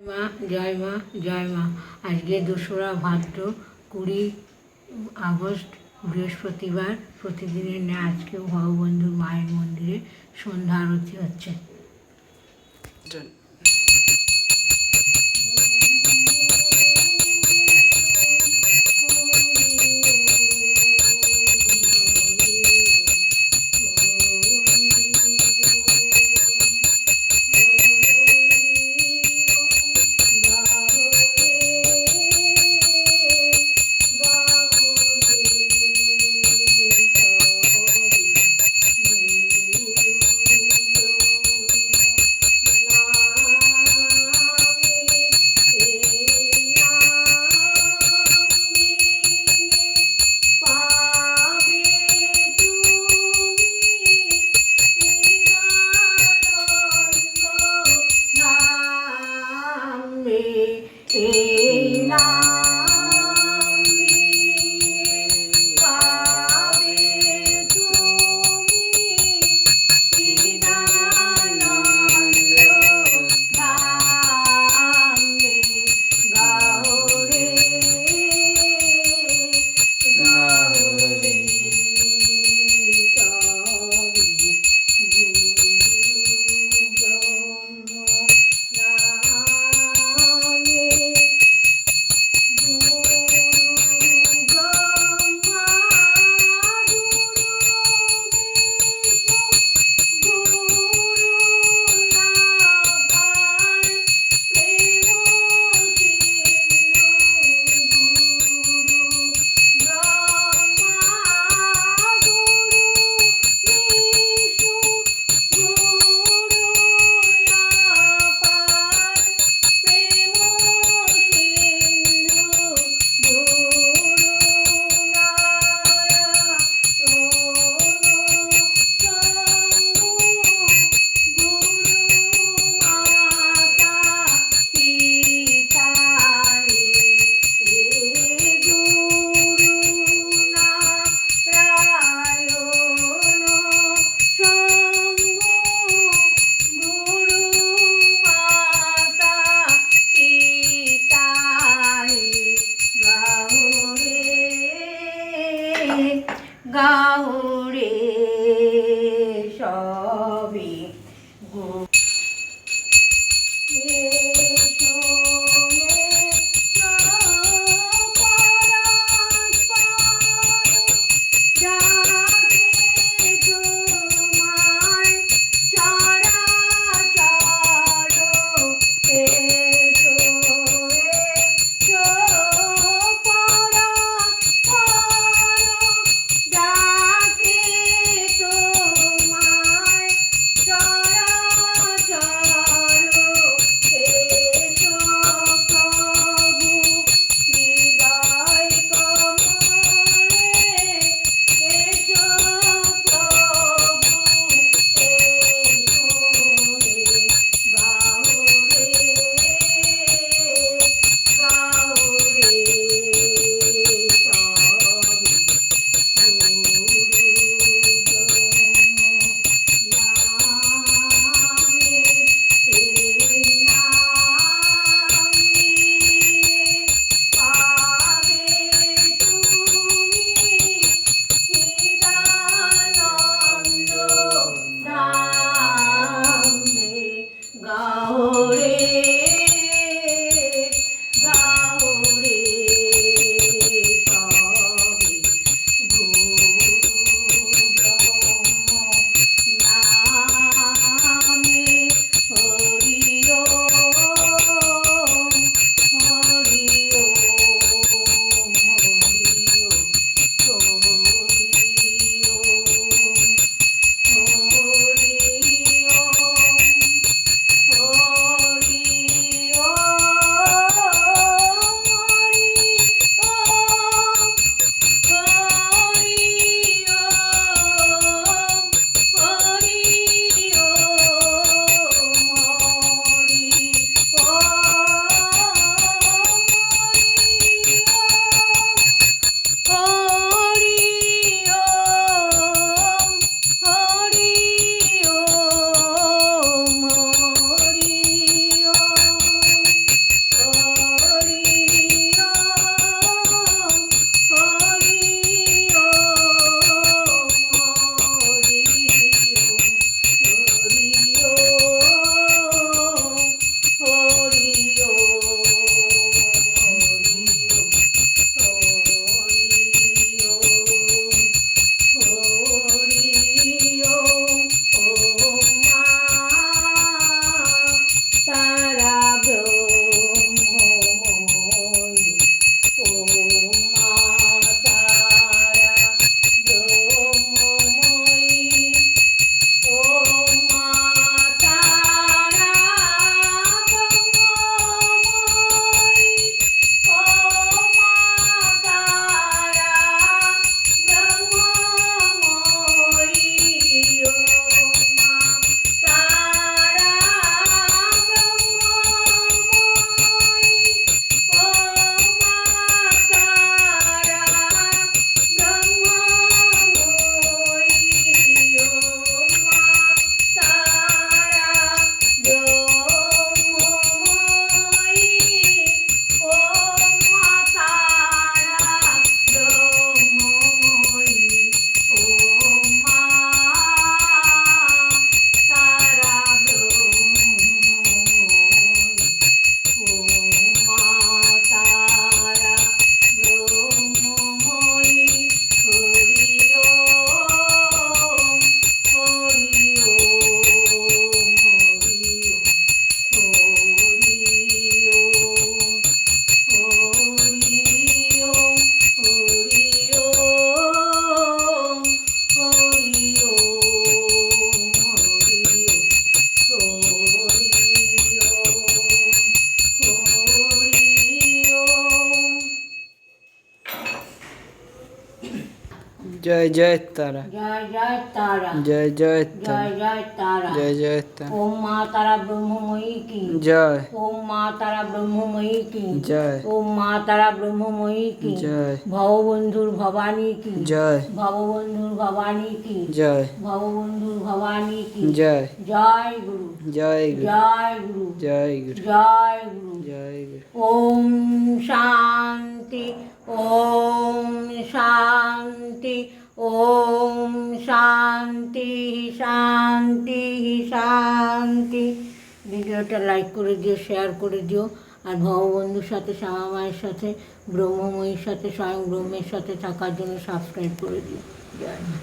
মা জয় মা জয় মা। আজকে 2রা ভাদ্র 20 আগস্ট বৃহস্পতিবার। প্রতিদিনের ন্যায় আজকে ভববন্ধু মায়ের মন্দিরে সন্ধ্যা আরতি হচ্ছে। জয় জয় তারা, জয় জয় তারা, জয় জয় জয় তারা, জয় তারা। জয় জয় তারা, ওম মা তারা ব্রহ্মময়ী কি জয়, ওম মা তারা ব্রহ্মময়ী কি জয়, ওম মা তারা ব্রহ্মময়ী কি জয়, ভববন্ধুর ভবানী কি জয়, ভববন্ধুর ভবানী কি জয়, ভববন্ধুর ভবানী কি জয়, জয় গুরু জয় গুরু, জয় গুরু জয় গুরু, জয় গুরু। জয় গুরু। ওম শান্তি ওম শান্তি ওম শান্তি শান্তি শান্তি। ভিডিওটা লাইক করে দিও, শেয়ার করে দিও। আর ভববন্ধুর সাথে, শ্যামা মায়ের সাথে, ব্রহ্মময়ীর সাথে, স্বয়ং ব্রহ্মের সাথে থাকার জন্য সাবস্ক্রাইব করে দিও। জয় মা।